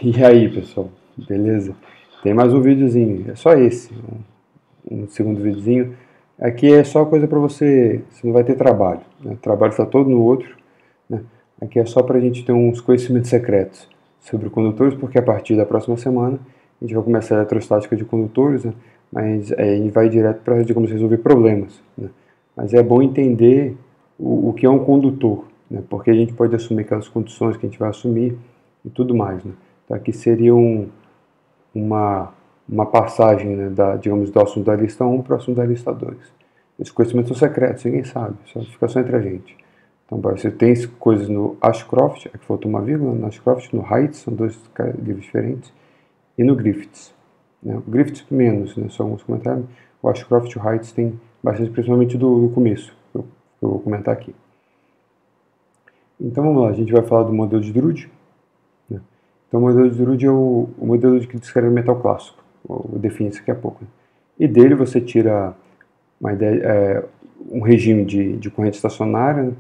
E aí, pessoal, beleza? Tem mais um videozinho, é só esse, um segundo videozinho. Aqui é só coisa para você não vai ter trabalho, né? O trabalho está todo no outro, né? Aqui é só para a gente ter uns conhecimentos secretos sobre condutores, porque a partir da próxima semana a gente vai começar a eletrostática de condutores, né? Mas a gente vai direto para, digamos, resolver problemas, né? Mas é bom entender o que é um condutor, né? Porque a gente pode assumir aquelas condições que a gente vai assumir e tudo mais, né? Então aqui seria uma, uma passagem, né, digamos, do assunto da lista 1 para o assunto da lista 2. Esses conhecimentos são secretos, ninguém sabe, só fica só entre a gente. Então, você tem coisas no Ashcroft, aqui faltou uma vírgula, no Ashcroft, no Heights, são dois livros diferentes, e no Griffiths. Né? O Griffiths menos, né, só alguns comentários. O Ashcroft e o Heights tem bastante, principalmente do começo, que eu vou comentar aqui. Então vamos lá, a gente vai falar do modelo de Drude. Né? Então o modelo de Drude é o modelo que descreve o metal clássico, vou definir isso daqui a pouco. Né? E dele você tira uma ideia, um regime de corrente estacionária, né?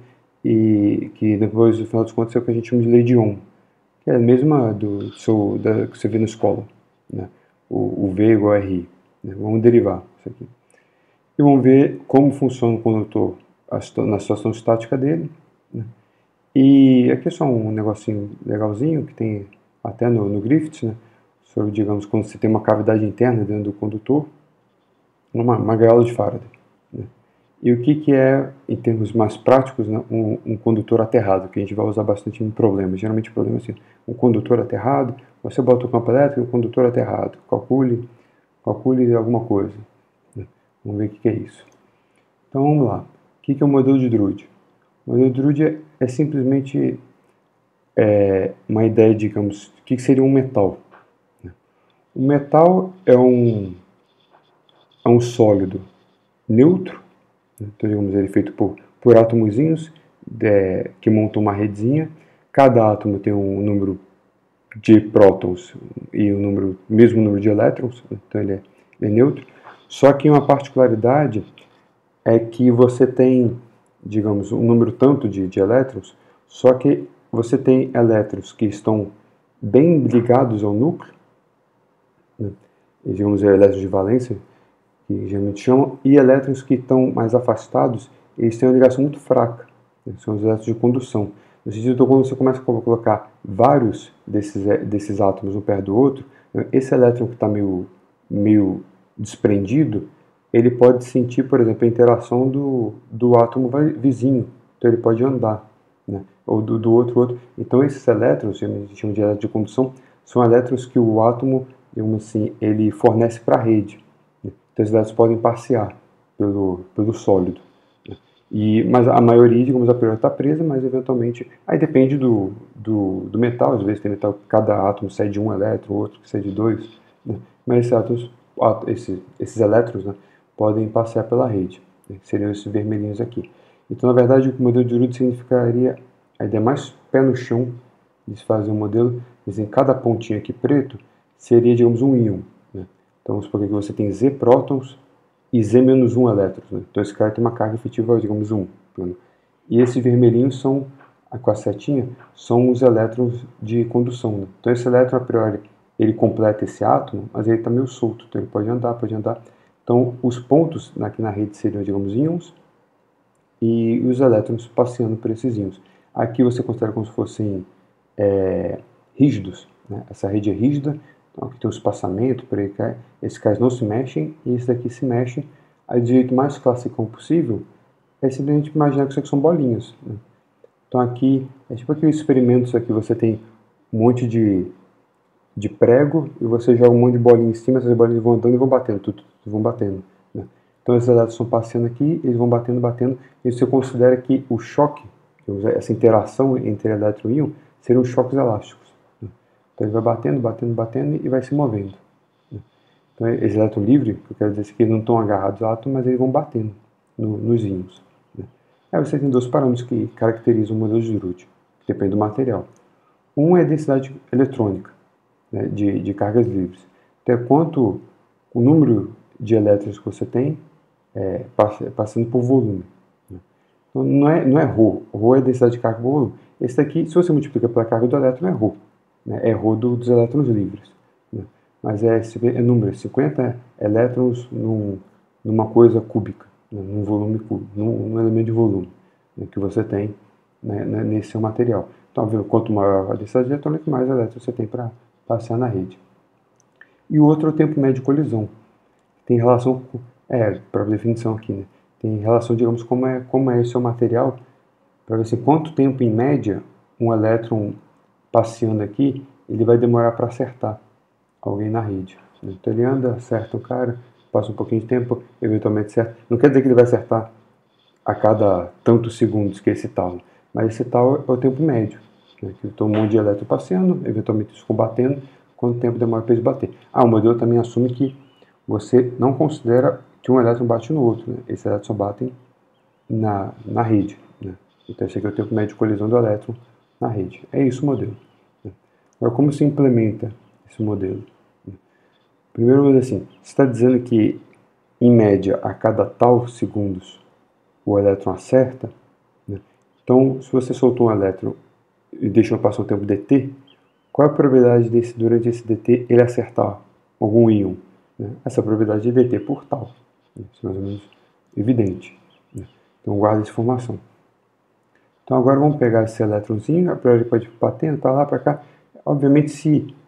E que depois, no final dos contos, é o que a gente chama de lei de Ohm, que é a mesma que você vê na escola, né? O V igual a RI. Né? Vamos derivar isso aqui. E vamos ver como funciona o condutor na situação estática dele. Né? E aqui é só um negocinho legalzinho que tem até no Griffiths, né? Sobre, digamos, quando você tem uma cavidade interna dentro do condutor, uma gaiola de Faraday. Né? E o que é, em termos mais práticos, né, um condutor aterrado, que a gente vai usar bastante em problemas. Geralmente, problema é assim, um condutor aterrado, você bota o campo elétrico e o condutor aterrado. Calcule alguma coisa. Né? Vamos ver o que é isso. Então, vamos lá. O que é o modelo de Drude? O modelo de Drude é simplesmente uma ideia, digamos, o que seria um metal. Né? O metal é um sólido neutro. Então, digamos, ele é feito por átomozinhos que montam uma redezinha. Cada átomo tem um número de prótons e mesmo número de elétrons, então ele é neutro. Só que uma particularidade é que você tem, digamos, um número tanto de elétrons, só que você tem elétrons que estão bem ligados ao núcleo, né? E, digamos, elétrons de valência, que geralmente chamam, e elétrons que estão mais afastados, eles têm uma ligação muito fraca, né? São os elétrons de condução. No sentido de quando você começa a colocar vários desses átomos um perto do outro, né? Esse elétron que está meio desprendido, ele pode sentir, por exemplo, a interação do átomo vizinho, então ele pode andar, né? Ou do outro. Então esses elétrons, a gente chama de elétrons de condução, são elétrons que o átomo, digamos assim, ele fornece para a rede. Então, esses elétrons podem passear pelo sólido. Né? Mas a maioria, digamos, a priori está presa, mas eventualmente. Aí depende do metal, às vezes tem metal que cada átomo sai de um elétron, outro que sai de dois. Né? Mas esses elétrons, né, podem passear pela rede. Né? Seriam esses vermelhinhos aqui. Então, na verdade, o modelo de Drude significaria a ideia mais pé no chão de se fazer um modelo. Em cada pontinho aqui preto seria, digamos, um íon. Né? Então, vamos supor que você tem Z prótons e Z menos 1 elétrons. Né? Então, esse cara tem uma carga efetiva, digamos, 1. Né? E esses vermelhinhos são, com a setinha, são os elétrons de condução. Né? Então, esse elétron, a priori, ele completa esse átomo, mas ele está meio solto. Então, ele pode andar. Então, os pontos aqui na rede seriam, digamos, íons e os elétrons passeando por esses íons. Aqui você considera como se fossem rígidos. Né? Essa rede é rígida, então aqui tem um espaçamento, por aí cai. Esses caras não se mexem e esse daqui se mexe. Aí, do jeito mais clássico possível, é simplesmente imaginar que isso aqui são bolinhas. Né? Então aqui, é tipo aqueles experimentos aqui, você tem um monte de prego e você joga um monte de bolinha em cima, essas bolinhas vão andando e vão batendo, vão batendo. Né? Então esses elétrons estão passeando aqui, eles vão batendo, e você considera que o choque, essa interação entre elétron e íon, seriam choques elásticos. Né? Então ele vai batendo e vai se movendo. Né? Então esse elétron livre, que eu quero dizer que eles não estão agarrados ao átomo, mas eles vão batendo nos íons. Né? Aí você tem dois parâmetros que caracterizam o modelo de Drude, que depende do material. Um é a densidade eletrônica, né, de cargas livres. Então é quanto o número de elétrons que você tem passando por volume. Né? Então não é ρ. ρ é a densidade de carga por volume. Esse daqui, se você multiplica pela carga do elétron, é ρ. né? É rho dos elétrons livres, né? Mas é número, 50 elétrons numa coisa cúbica, né? Num volume cúbico, num elemento de volume, né? Que você tem, né? Nesse seu material. Então, quanto maior a densidade eletrônica, mais elétrons você tem para passear na rede. E o outro é o tempo médio de colisão. Tem relação, para definição aqui, né? Tem relação, digamos, como é esse seu material, para ver se quanto tempo, em média, um elétron passeando aqui, ele vai demorar para acertar alguém na rede. Então ele anda, acerta o cara, passa um pouquinho de tempo, eventualmente acerta. Não quer dizer que ele vai acertar a cada tantos segundos que é esse tal, mas esse tal é o tempo médio, né? Que tem um monte de elétron passeando, eventualmente eles ficam batendo, quanto tempo demora para eles bater. O modelo também assume que você não considera que um elétron bate no outro, né? Esses elétrons só batem na rede, né? Então esse aqui é o tempo médio de colisão do elétron na rede. É isso o modelo, né? Agora, como se implementa esse modelo? Primeiro, vamos dizer assim, você está dizendo que, em média, a cada tal segundos, o elétron acerta, né? Então, se você soltou um elétron e deixou passar um tempo dt, qual é a probabilidade durante esse dt, ele acertar algum íon, né? Essa probabilidade de dt por tal, né? Isso é mais ou menos evidente, né? Então, guarda essa informação. Então, agora vamos pegar esse elétronzinho, a priori pode ir batendo para lá, para cá. Obviamente,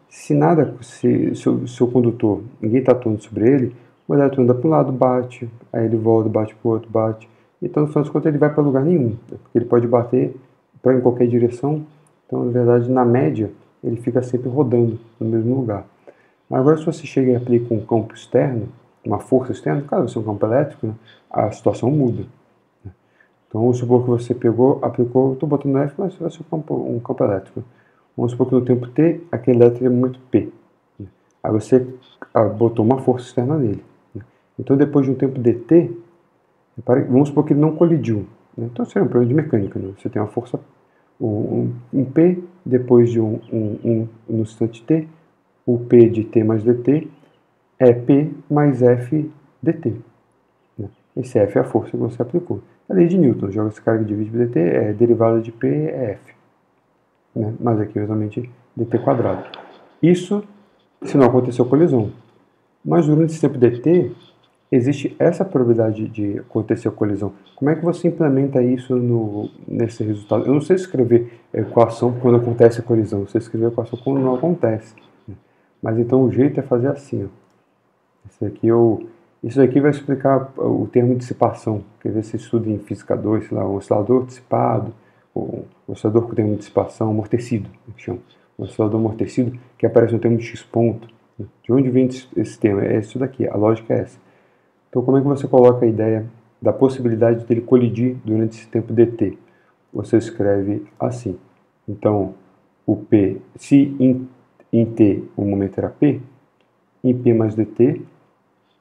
se nada, se o seu condutor, ninguém está atuando sobre ele, o elétron anda para um lado, bate, aí ele volta, bate para o outro, bate. Então, no final das contas, ele vai para lugar nenhum, né? Porque ele pode bater em qualquer direção. Então, na verdade, na média, ele fica sempre rodando no mesmo lugar. Mas agora, se você chega e aplica um campo externo, uma força externa, caso seja um campo elétrico, né, a situação muda. Então, vamos supor que você aplicou, estou botando no F, mas vai ser um campo elétrico. Vamos supor que no tempo T, aquele elétron é muito P. Aí você botou uma força externa nele. Então, depois de um tempo dt, vamos supor que ele não colidiu. Então, isso é um problema de mecânica, né? Você tem uma força, um P, depois de no instante T, o P de T mais dt é P mais F dt. Esse F é a força que você aplicou. A lei de Newton, joga essa carga divide por dt, é derivada de P é F. Né? Mas aqui, exatamente, dt quadrado. Isso se não aconteceu colisão. Mas durante esse tempo dt, existe essa probabilidade de acontecer a colisão. Como é que você implementa isso nesse resultado? Eu não sei escrever equação quando acontece a colisão, eu sei escrever equação quando não acontece. Né? Mas então o jeito é fazer assim. Ó. Isso aqui vai explicar o termo dissipação. Quer ver se estuda em Física 2, sei lá, um oscilador dissipado, um oscilador com termo de dissipação, amortecido, que chama. Um oscilador amortecido que aparece no termo de x ponto. De onde vem esse termo? É isso daqui, a lógica é essa. Então, como é que você coloca a ideia da possibilidade dele colidir durante esse tempo dt? Você escreve assim. Então, o P, se em t o momento era P, em P mais dt,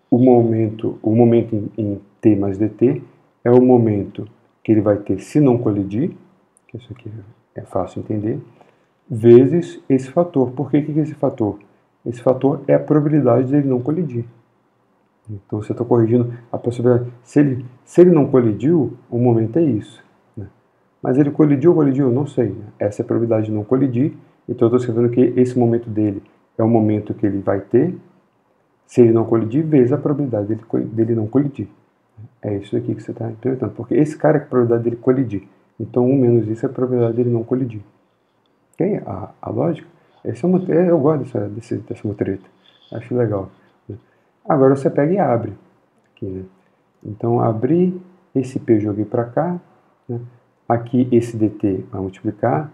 o momento em t mais dt é o momento que ele vai ter se não colidir, que isso aqui é fácil entender, vezes esse fator. Por que é esse fator? Esse fator é a probabilidade dele não colidir. Então você está corrigindo a possibilidade. Se ele não colidiu, o momento é isso. Né? Mas ele colidiu ou colidiu? Não sei. Né? Essa é a probabilidade de não colidir. Então eu estou escrevendo que esse momento dele é o momento que ele vai ter. Se ele não colidir, vezes a probabilidade dele não colidir. É isso aqui que você está implementando. Porque esse cara é a probabilidade dele colidir. Então 1 menos isso é a probabilidade dele não colidir. Ok? A lógica? Eu gosto dessa mutreta. Acho legal. Agora você pega e abre. Aqui, né? Então, abri, esse P eu joguei para cá. Né? Aqui, esse dt vai multiplicar.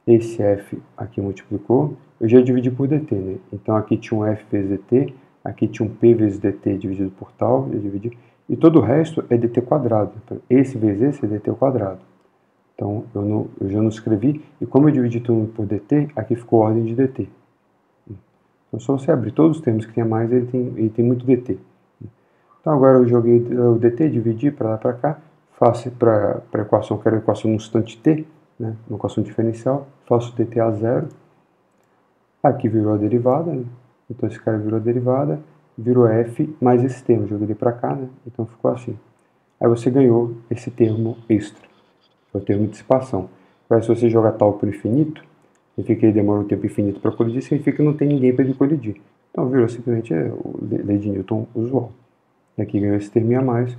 Esse F aqui multiplicou. Eu já dividi por dt. Né? Então, aqui tinha um F vezes dt. Aqui tinha um P vezes dt dividido por tal. Eu dividi. E todo o resto é dt quadrado. Então, esse vezes esse é dt ao quadrado. Então, eu já não escrevi. E como eu dividi tudo por dt, aqui ficou ordem de dt. Então, só você abrir todos os termos que tem a mais, ele tem muito dt. Então, agora eu joguei o dt, dividi para lá para cá, faço para a equação, quero a equação no instante t, né, uma equação diferencial, faço dt a zero. Aqui virou a derivada, né? Então esse cara virou a derivada, virou f mais esse termo, joguei ele para cá, né? Então ficou assim. Aí você ganhou esse termo extra, que é o termo de dissipação. Mas se você jogar tal por infinito, significa que ele demora um tempo infinito para colidir, significa que não tem ninguém para ele colidir. Então virou simplesmente o lei de Newton usual. E aqui ganhou esse terminho a mais,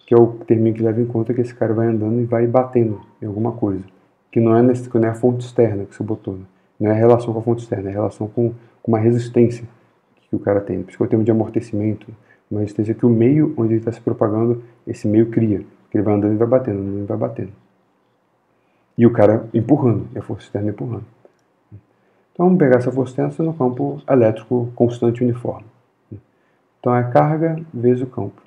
que é o terminho que leva em conta que esse cara vai andando e vai batendo em alguma coisa. Que não é a fonte externa que você botou, né? Não é a relação com a fonte externa, é a relação com uma resistência que o cara tem. Por isso que eu tenho de amortecimento, uma resistência que o meio onde ele está se propagando, esse meio cria. Que ele vai andando e vai batendo, andando e vai batendo. E o cara empurrando, e a força externa empurrando. Então vamos pegar essa força externa no campo elétrico constante uniforme. Então é a carga vezes o campo.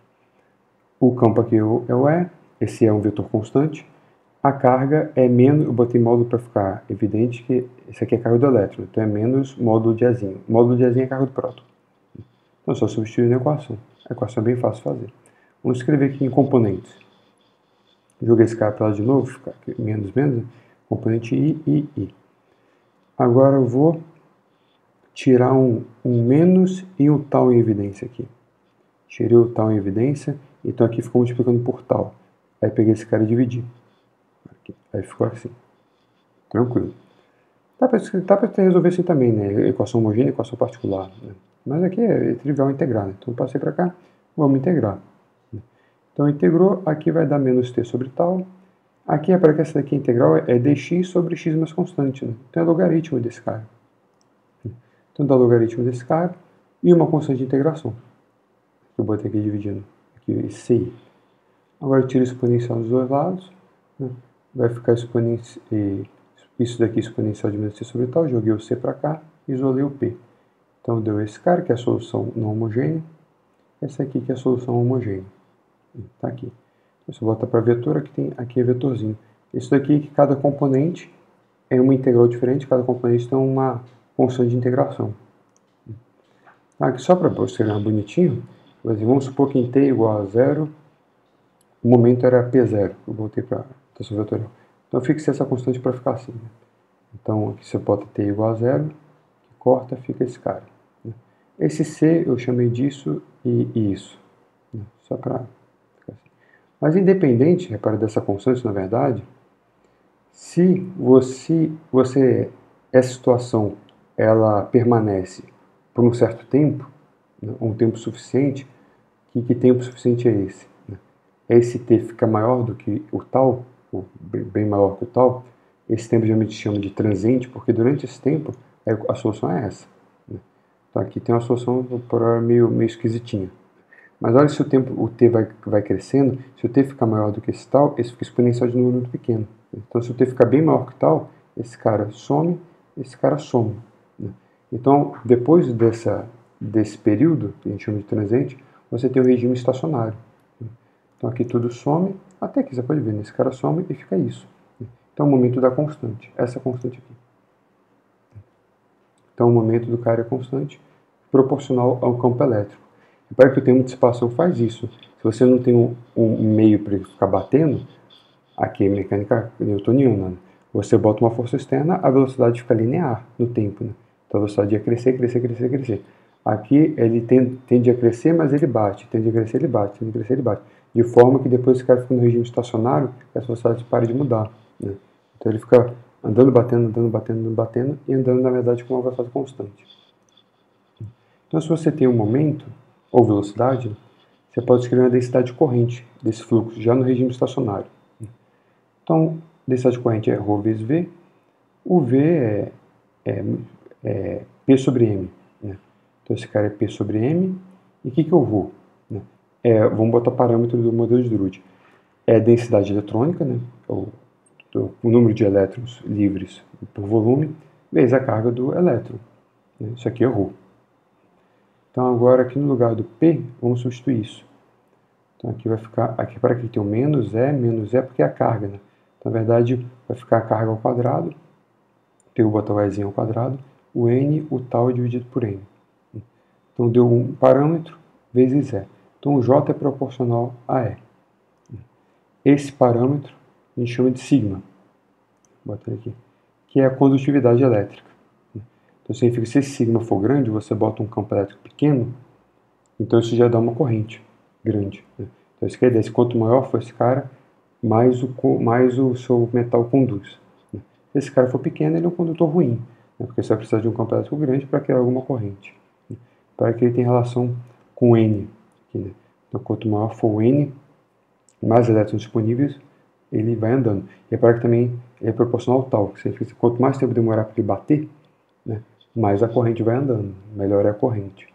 O campo aqui é o E, esse é um vetor constante. A carga é menos, eu botei módulo para ficar evidente que esse aqui é a carga do elétron, então é menos módulo de Ezinho. Módulo de Ezinho é a carga do próton. Então é só substituir na equação. A equação é bem fácil de fazer. Vamos escrever aqui em componentes. Joguei esse cara para lá de novo, ficar aqui, menos, componente I. Agora eu vou tirar um menos e um tal em evidência aqui. Tirei o tal em evidência, então aqui ficou multiplicando por tal. Aí peguei esse cara e dividi. Aqui. Aí ficou assim. Tranquilo. Dá para resolver assim também, né? Equação homogênea e equação particular. Né? Mas aqui é trivial integrar. Né? Então passei para cá, vamos integrar. Então integrou, aqui vai dar menos t sobre tal. Aqui é para que essa daqui integral é dx sobre x mais constante. Né? Então é logaritmo desse cara. Então dá logaritmo desse cara e uma constante de integração. Eu botei aqui dividindo aqui ci. Agora eu tiro o exponencial dos dois lados. Né? Vai ficar isso daqui exponencial de menos t sobre tal. Joguei o c para cá e isolei o p. Então deu esse cara, que é a solução não homogênea. Essa aqui que é a solução homogênea. Está aqui. Você volta para vetor, aqui é vetorzinho. Isso daqui que cada componente é uma integral diferente, cada componente tem uma constante de integração. Aqui só para escrever bonitinho, vamos supor que em t igual a 0, o momento era P0, eu voltei para a notação vetorial. Então eu fixei essa constante para ficar assim. Né? Então aqui você bota t igual a 0, corta, fica esse cara. Né? Esse c eu chamei disso e isso. Né? Só para ficar assim. Mas independente, repara dessa constante, na verdade, se essa situação ela permanece por um certo tempo, né, um tempo suficiente, que tempo suficiente é esse? Né? Esse t fica maior do que o tal, ou bem maior que o tal, esse tempo geralmente se chama de transiente, porque durante esse tempo a solução é essa. Né? Então aqui tem uma solução meio esquisitinha. Mas olha se o t vai crescendo, se o t ficar maior do que esse tal, esse fica exponencial de número muito pequeno. Então se o t ficar bem maior que tal, esse cara some, esse cara some. Né? Então depois desse período, que a gente chama de transiente, você tem o regime estacionário. Então aqui tudo some, até que você pode ver, esse cara some e fica isso. Então o momento da constante, essa constante aqui. Então o momento do cara é constante, proporcional ao campo elétrico. Repare que o termo de dissipação faz isso. Se você não tem um meio para ele ficar batendo, aqui é mecânica newtoniana. Né? Você bota uma força externa, a velocidade fica linear no tempo. Né? Então a velocidade ia crescer. Aqui ele tende a crescer, mas ele bate. Tende a crescer, ele bate. Tende a crescer, ele bate. De forma que depois esse cara fica no regime estacionário, essa velocidade para de mudar. Né? Então ele fica andando, batendo e andando, na verdade, com uma velocidade constante. Então se você tem um momento ou velocidade, você pode escrever uma densidade corrente desse fluxo, já no regime estacionário. Então, densidade corrente é ρ vezes V. O V é P sobre M. Né? Então, esse cara é P sobre M. E o que é o ρ? Né? Vamos botar parâmetro do modelo de Drude. É a densidade eletrônica, né? o número de elétrons livres por volume, vezes a carga do elétron. Né? Isso aqui é ρ. Então agora aqui no lugar do P, vamos substituir isso. Então aqui vai ficar, aqui para aqui tem o menos E porque é a carga, né? Então, na verdade vai ficar a carga ao quadrado, tem que botar o Ezinho ao quadrado, o N, o tal dividido por N. Então deu um parâmetro vezes E. Então o J é proporcional a E. Esse parâmetro a gente chama de sigma, bota aqui, que é a condutividade elétrica. Então significa que se esse sigma for grande, você bota um campo elétrico pequeno, então isso já dá uma corrente grande. Né? Então isso quer dizer, quanto maior for esse cara, mais o seu metal conduz. Né? Se esse cara for pequeno, ele é um condutor ruim, né? Porque você vai precisar de um campo elétrico grande para criar alguma corrente, né? Para que ele tenha relação com N. Aqui, né? Então, quanto maior for o N, mais elétrons disponíveis, ele vai andando. E repara que também é proporcional ao tal, que significa que quanto mais tempo demorar para ele bater, né, mais a corrente vai andando, melhor é a corrente.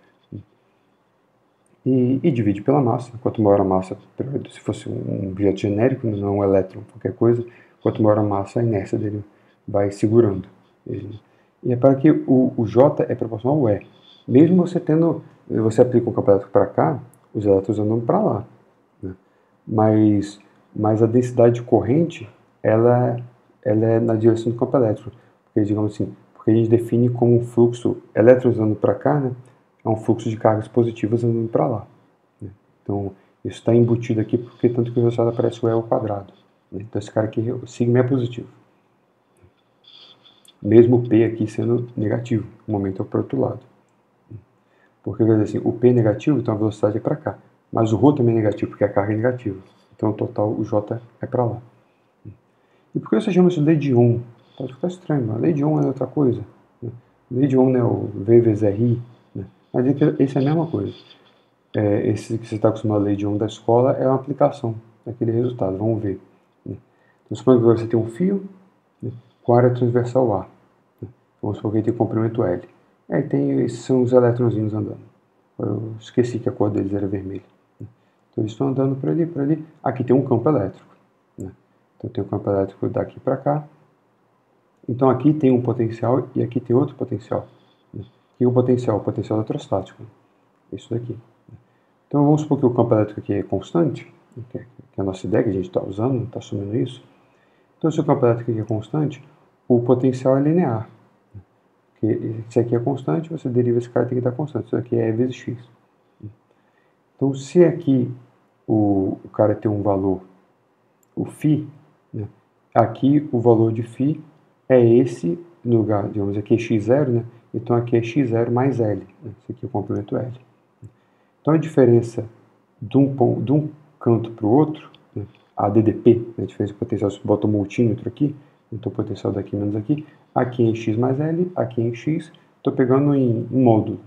E divide pela massa. Quanto maior a massa, se fosse um objeto genérico, não um elétron, qualquer coisa, quanto maior a massa, a inércia dele vai segurando ele. E repara que o J é proporcional ao E. Mesmo você aplica um campo elétrico para cá, os elétrons andam para lá, né? Mas a densidade de corrente, ela é na direção do campo elétrico. Porque, digamos assim, porque a gente define como um fluxo, elétrons andando para cá, né? É um fluxo de cargas positivas andando para lá, né? Então, isso está embutido aqui, porque tanto que o resultado aparece o E ao quadrado, né? Então, esse cara aqui, o sigma é positivo. Mesmo o P aqui sendo negativo, o momento é para o outro lado. Porque, quer dizer assim, o P é negativo, então a velocidade é para cá. Mas o ρ também é negativo, porque a carga é negativa. Então, o total, o J é para lá. E por que você chama isso de lei de Ohm? Pode ficar estranho, mas a lei de Ohm é outra coisa, né? Lei de Ohm é o V vezes RI, né? Mas esse é a mesma coisa. Esse que você está acostumado a lei de Ohm da escola é uma aplicação daquele resultado, vamos ver, né? Então, suponha que você tem um fio, né, com área transversal A, né? Vamos supor que ele tem comprimento L. Aí esses são os elétronzinhos andando. Eu esqueci que a cor deles era vermelha, né? Então eles estão andando por ali, por ali. Aqui tem um campo elétrico, né? Então tem um campo elétrico daqui para cá. Então aqui tem um potencial e aqui tem outro potencial, né? E o potencial? O potencial eletrostático. Isso daqui. Então vamos supor que o campo elétrico aqui é constante, que é a nossa ideia que a gente está usando, está assumindo isso. Então se o campo elétrico aqui é constante, o potencial é linear. Porque se aqui é constante, você deriva esse cara tem que estar constante. Isso aqui é E vezes x. Então se aqui o cara tem um valor, o φ, né? Aqui o valor de φ é esse, no lugar, digamos, aqui é x0, né? Então aqui é x0 mais L, né? Esse aqui é o comprimento L. Então a diferença de um canto para o outro, né? A DDP, né? A diferença de potencial, se bota o multímetro aqui, então o potencial daqui menos aqui é em x mais L, aqui é em x, estou pegando em módulo,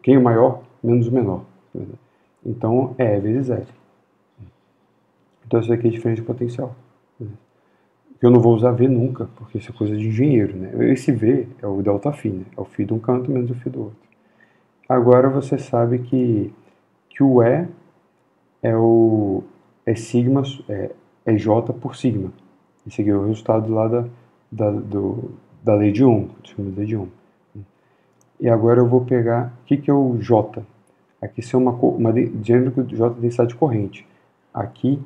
quem é o maior menos o menor, né? Então é E vezes L. Então isso aqui é a diferença de potencial, né? Eu não vou usar V nunca, porque isso é coisa de engenheiro, né? Esse V é o delta φ, né? É o φ de um canto menos o φ do outro. Agora você sabe que o E é sigma, é J por sigma. Esse aqui é o resultado lá da lei de Ohm, chama de lei de Ohm. E agora eu vou pegar, o que é o J? Aqui isso é uma dinâmica de J densidade de corrente. Aqui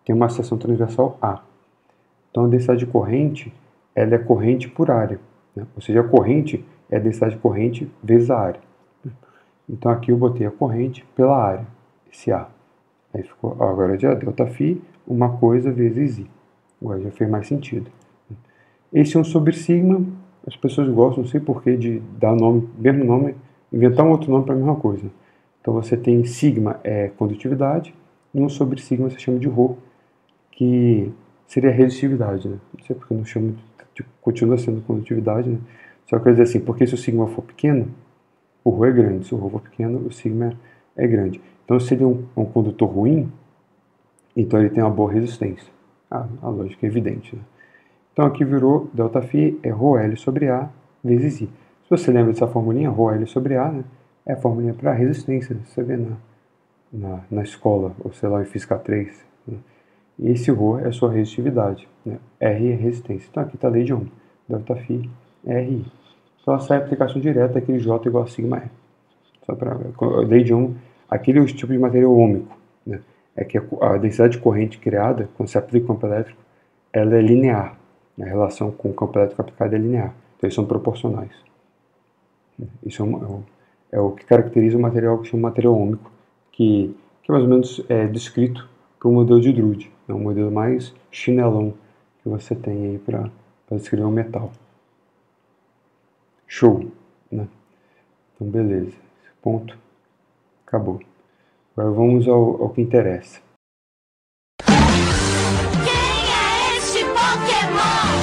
tem uma seção transversal A. Então a densidade de corrente, ela é corrente por área, né? Ou seja, a corrente é a densidade de corrente vezes a área. Então aqui eu botei a corrente pela área, esse A. Aí ficou, agora já delta φ, uma coisa vezes I. Agora já fez mais sentido. Esse é um sobre sigma, as pessoas gostam, não sei porquê, de dar nome, mesmo nome, inventar um outro nome para a mesma coisa. Então você tem sigma é condutividade, e um sobre sigma você chama de ρ, que seria resistividade, né? Não sei porque eu não chamo, continua sendo condutividade, né? Só que eu dizer assim, porque se o sigma for pequeno, o ρ é grande. Se o ρ for pequeno, o sigma é grande. Então, se ele é um condutor ruim, então ele tem uma boa resistência. A lógica é evidente, né? Então, aqui virou delta φ é ρL sobre A vezes I. Se você lembra dessa formulinha, ρL sobre A, né? É a formulinha para resistência, né? Você vê na escola, ou sei lá, em Física 3, né? E esse ρ é a sua resistividade, né? R é resistência. Então, aqui está a lei de Ohm. Delta φ é RI. Então, essa é a aplicação direta, aquele J igual a sigma E. Só para a lei de Ohm, aquele é o tipo de material ômico, né? É que a densidade de corrente criada, quando se aplica o campo elétrico, ela é linear. A relação com o campo elétrico aplicado é linear. Então, eles são proporcionais. Isso é o que caracteriza o material que chama material ômico, que mais ou menos é descrito para o modelo de Drude. É um modelo mais chinelão que você tem aí para descrever um metal. Show, né? Então, beleza. Esse ponto acabou. Agora vamos ao que interessa. Quem é este Pokémon?